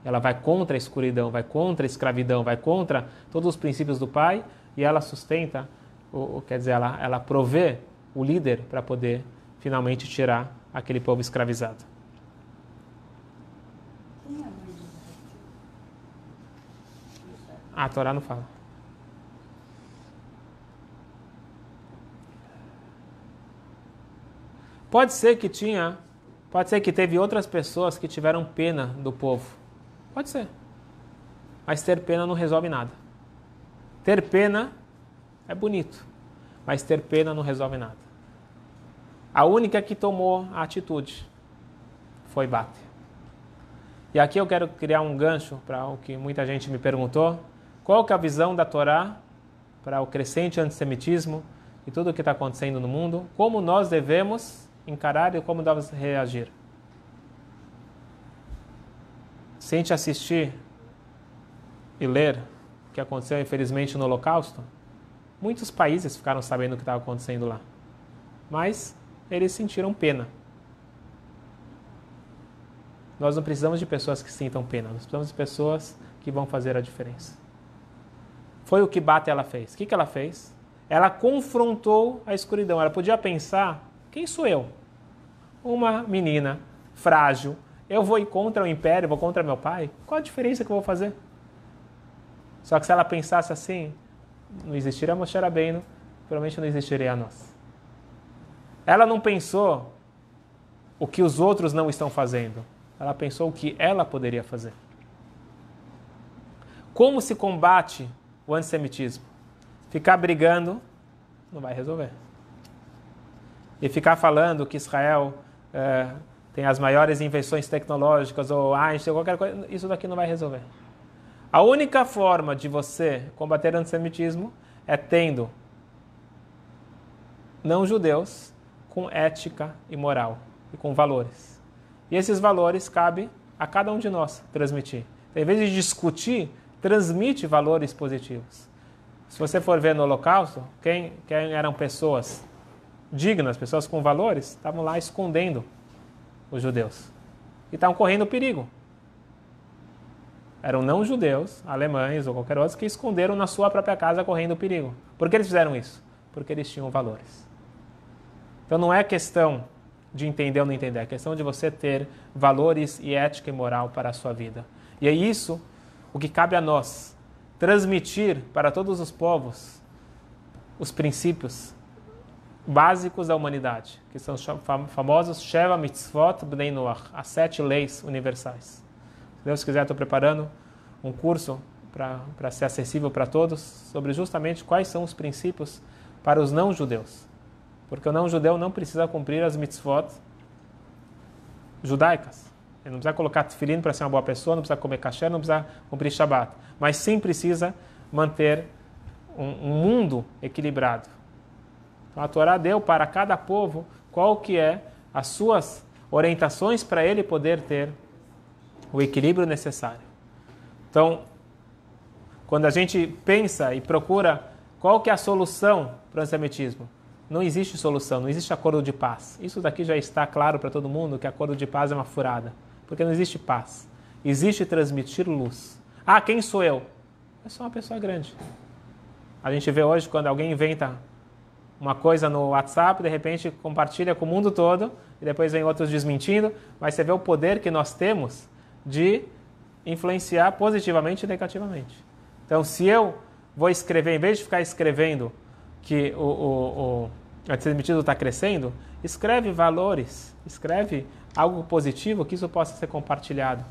Ela vai contra a escuridão, vai contra a escravidão, vai contra todos os princípios do pai e ela sustenta, quer dizer, ela provê o líder para poder finalmente tirar aquele povo escravizado. A Torá não fala. Pode ser que teve outras pessoas que tiveram pena do povo. Pode ser. Mas ter pena não resolve nada. Ter pena é bonito, mas ter pena não resolve nada. A única que tomou a atitude foi Bate. E aqui eu quero criar um gancho para o que muita gente me perguntou. Qual que é a visão da Torá para o crescente antissemitismo e tudo o que está acontecendo no mundo? Como nós devemos encarar e como devemos reagir? Se a gente assistir e ler o que aconteceu, infelizmente, no Holocausto, muitos países ficaram sabendo o que estava acontecendo lá. Mas eles sentiram pena. Nós não precisamos de pessoas que sintam pena, nós precisamos de pessoas que vão fazer a diferença. Foi o que Bate ela fez. O que ela fez? Ela confrontou a escuridão. Ela podia pensar, quem sou eu? Uma menina frágil. Eu vou ir contra o império, vou contra meu pai? Qual a diferença que eu vou fazer? Só que se ela pensasse assim, não existiria Moshe Rabbeinu, provavelmente não existiria nós. Ela não pensou o que os outros não estão fazendo. Ela pensou o que ela poderia fazer. Como se combate o antissemitismo? Ficar brigando não vai resolver. E ficar falando que Israel tem as maiores invenções tecnológicas, ou Einstein, ou qualquer coisa, isso daqui não vai resolver. A única forma de você combater o antissemitismo é tendo não-judeus com ética e moral, e com valores. E esses valores cabe a cada um de nós transmitir. Então, em vez de discutir, transmite valores positivos. Se você for ver no Holocausto, quem eram pessoas dignas, pessoas com valores, estavam lá escondendo os judeus. E estavam correndo perigo. Eram não judeus, alemães ou qualquer outro, que esconderam na sua própria casa correndo perigo. Por que eles fizeram isso? Porque eles tinham valores. Então não é questão de entender ou não entender, é questão de você ter valores e ética e moral para a sua vida. E é isso o que cabe a nós, transmitir para todos os povos os princípios básicos da humanidade, que são os famosos Sheva Mitzvot Bnei Noach, as 7 leis universais. Se Deus quiser, estou preparando um curso para ser acessível para todos, sobre justamente quais são os princípios para os não-judeus. Porque o não-judeu não precisa cumprir as mitzvot judaicas. Ele não precisa colocar tefilim para ser uma boa pessoa, não precisa comer kasher, não precisa cumprir Shabbat. Mas sim precisa manter um mundo equilibrado. Então a Torá deu para cada povo qual que é as suas orientações para ele poder ter o equilíbrio necessário. Então, quando a gente pensa e procura qual que é a solução para o antissemitismo, não existe solução, não existe acordo de paz. Isso daqui já está claro para todo mundo, que acordo de paz é uma furada. Porque não existe paz. Existe transmitir luz. Ah, quem sou eu? Eu sou uma pessoa grande. A gente vê hoje quando alguém inventa uma coisa no WhatsApp, de repente compartilha com o mundo todo, e depois vem outros desmentindo, mas você vê o poder que nós temos de influenciar positivamente e negativamente. Então, se eu vou escrever, em vez de ficar escrevendo que o antissemitismo está crescendo, escreve valores, escreve algo positivo, que isso possa ser compartilhado.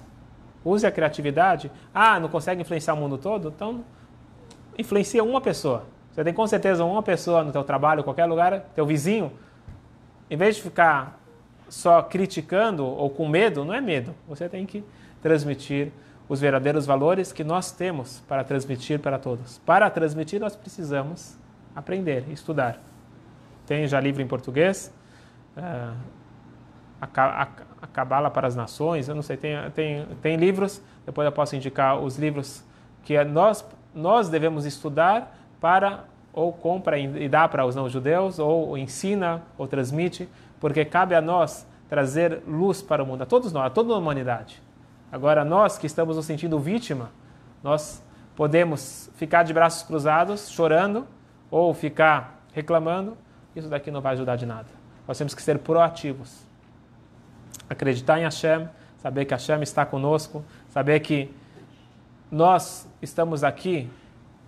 Use a criatividade. Ah, não consegue influenciar o mundo todo? Então, influencia uma pessoa. Você tem com certeza uma pessoa no teu trabalho, qualquer lugar, teu vizinho. Em vez de ficar só criticando ou com medo, não é medo. Você tem que transmitir os verdadeiros valores que nós temos para transmitir para todos. Para transmitir, nós precisamos aprender, estudar. tem já livro em português, a Cabala para as Nações, eu não sei, tem livros, depois eu posso indicar os livros que nós devemos estudar para, ou compra e dá para os não-judeus, ou ensina, ou transmite, porque cabe a nós trazer luz para o mundo, a todos nós, a toda a humanidade. Agora, nós que estamos nos sentindo vítima, nós podemos ficar de braços cruzados, chorando, ou ficar reclamando, isso daqui não vai ajudar de nada. Nós temos que ser proativos. Acreditar em Hashem, saber que Hashem está conosco, saber que nós estamos aqui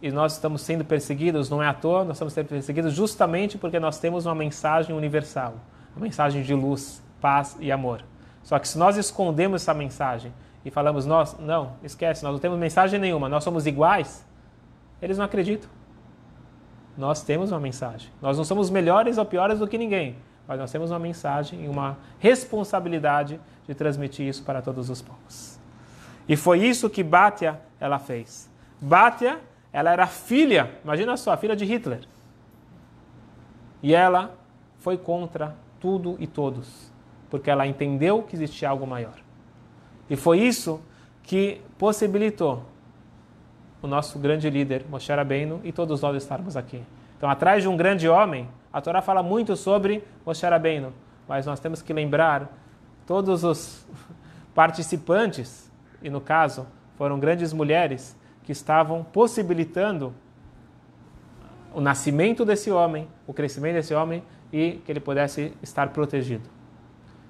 e nós estamos sendo perseguidos, não é à toa, nós estamos sendo perseguidos justamente porque nós temos uma mensagem universal, uma mensagem de luz, paz e amor. Só que se nós escondemos essa mensagem e falamos, não, esquece, nós não temos mensagem nenhuma, nós somos iguais, eles não acreditam. Nós temos uma mensagem. Nós não somos melhores ou piores do que ninguém, mas nós temos uma mensagem e uma responsabilidade de transmitir isso para todos os povos. E foi isso que Batia ela fez. Batia, ela era filha, imagina só, filha de Hitler. E ela foi contra tudo e todos, porque ela entendeu que existia algo maior. E foi isso que possibilitou o nosso grande líder, Moshe Rabbeinu, e todos nós estarmos aqui. Então, atrás de um grande homem, a Torá fala muito sobre Moshe Rabbeinu, mas nós temos que lembrar todos os participantes, e no caso, foram grandes mulheres que estavam possibilitando o nascimento desse homem, o crescimento desse homem, e que ele pudesse estar protegido.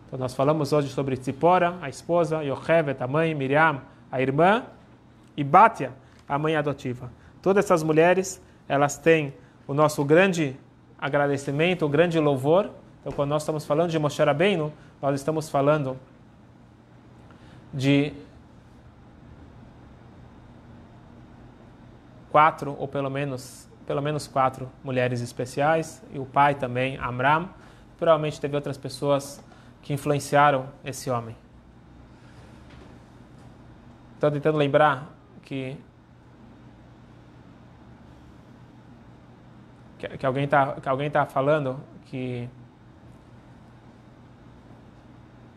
Então, nós falamos hoje sobre Tzipora, a esposa, Yochevet, a mãe, Miriam, a irmã, e Batia, a mãe adotiva. Todas essas mulheres, elas têm o nosso grande agradecimento, o grande louvor. Então, quando nós estamos falando de Moshe Rabbeinu, nós estamos falando de 4, ou pelo menos 4 mulheres especiais, e o pai também, Amram. Provavelmente teve outras pessoas que influenciaram esse homem. Estou tentando lembrar que alguém tá falando que,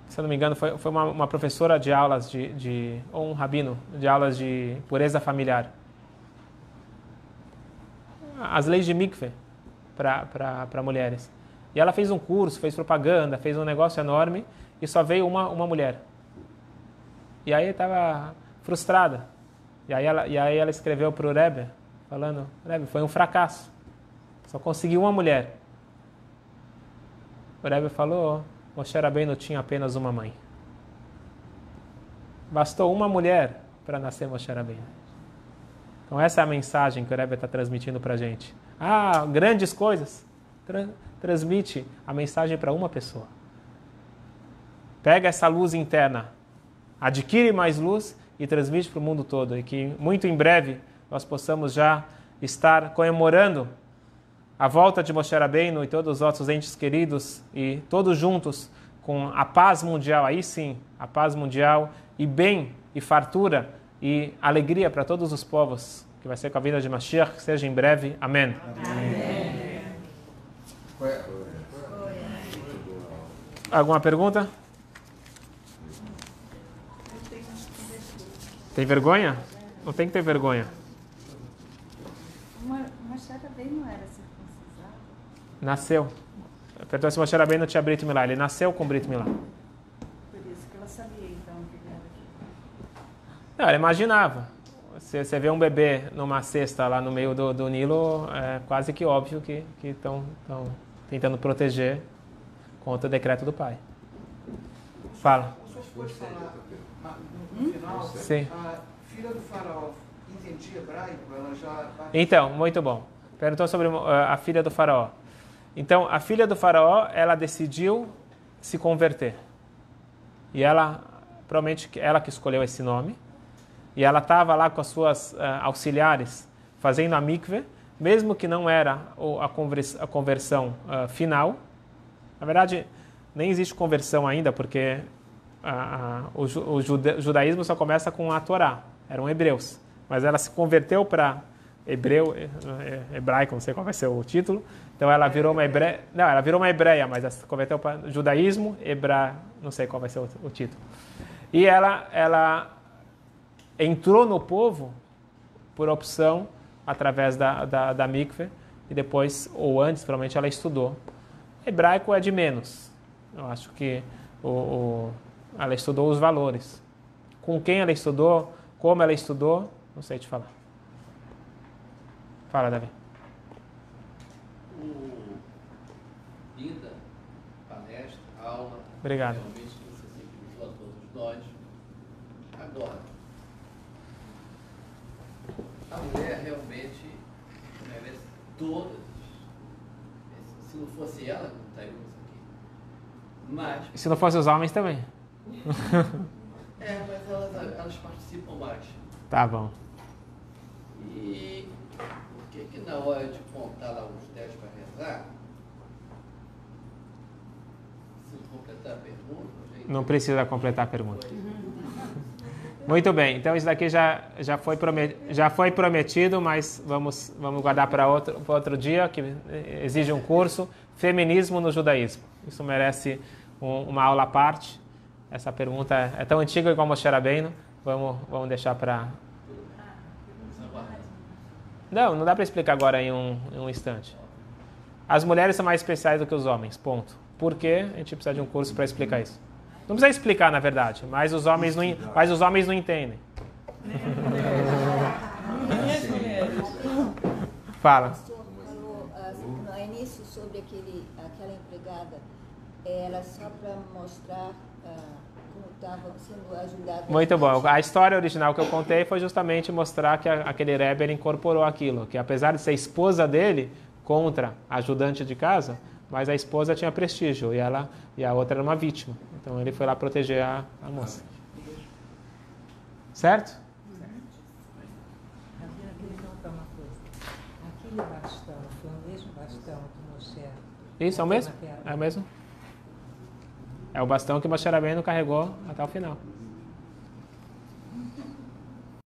se eu não me engano, foi uma professora de aulas ou um rabino de aulas de pureza familiar. As leis de mikveh para mulheres. E ela fez um curso, fez propaganda, fez um negócio enorme e só veio uma mulher. E aí estava frustrada. E aí ela escreveu para o Rebbe, falando, Rebbe, foi um fracasso. Só conseguiu uma mulher. O Rebbe falou, Moshe Rabbeinu tinha apenas uma mãe. Bastou uma mulher para nascer Moshe Rabbeinu. Então essa é a mensagem que o Rebbe está transmitindo para a gente. Grandes coisas. Transmite a mensagem para uma pessoa. Pega essa luz interna, adquire mais luz e transmite para o mundo todo. E que muito em breve nós possamos já estar comemorando a volta de Moshe Rabbeinu e todos os nossos entes queridos e todos juntos com a paz mundial, aí sim, a paz mundial e bem e fartura e alegria para todos os povos, que vai ser com a vinda de Mashiach, que seja em breve. Amém. Amém. Alguma pergunta? Tem vergonha? Não tem que ter vergonha. Moshe Rabbeinu não era circuncisado? Nasceu. Perguntou se Moshe Rabbeinu tinha Brit Milá. Ele nasceu com Brit Milá. Por isso que ela sabia, então, que ele era aqui. Não, ela imaginava. Se você vê um bebê numa cesta lá no meio do Nilo, é quase que óbvio que estão tentando proteger contra o decreto do pai. Fala. O senhor pode falar no final? Sim. A filha do faraó entendia hebraico? Ela já... Então, muito bom. Perguntou sobre a filha do faraó. Então, a filha do faraó, ela decidiu se converter. E ela, provavelmente, ela que escolheu esse nome. E ela estava lá com as suas auxiliares fazendo a mikveh, mesmo que não era a conversão final. Na verdade, nem existe conversão ainda, porque o judaísmo só começa com a Torá. Eram hebreus. Mas ela se converteu para hebraico, não sei qual vai ser o título. Então ela virou uma hebreia, não, ela virou uma hebreia, mas ela se converteu para judaísmo, não sei qual vai ser o título. E ela entrou no povo por opção, através da mikve, e depois, ou antes, provavelmente ela estudou. Hebraico é de menos. Eu acho que ela estudou os valores. Com quem ela estudou, como ela estudou, não sei te falar. Fala, Davi. Vida, palestra, aula. Obrigado. Realmente você simplificou a todos nós. Agora, a mulher realmente merece todas. Se não fosse ela, não estaríamos aqui. Mas. Se não fosse os homens também. Mas elas participam mais. Tá bom. E por que na hora de contar lá os 10 para rezar, se completar a pergunta... Não precisa completar a pergunta. Muito bem, então isso daqui já foi prometido, mas vamos guardar para outro dia, que exige um curso, Feminismo no Judaísmo. Isso merece uma aula à parte. Essa pergunta é tão antiga como Moshe Rabbeinu. Vamos deixar para... Não dá para explicar agora em um instante. As mulheres são mais especiais do que os homens, ponto. Por quê? A gente precisa de um curso para explicar isso. Não precisa explicar, na verdade, mas os homens não entendem. Fala. O pastor falou no início sobre aquela empregada, era só para mostrar como estava sendo ajudada. Muito bom. A história original que eu contei foi justamente mostrar que aquele Rebbe incorporou aquilo, que apesar de ser esposa dele contra a ajudante de casa, mas a esposa tinha prestígio e a outra era uma vítima. Então ele foi lá proteger a moça. Certo? Havia que perguntar uma coisa. Aquele bastão foi o mesmo bastão que Moshe... Isso, é o mesmo? É o mesmo? É o bastão que Moshe Rabbeinu carregou até o final.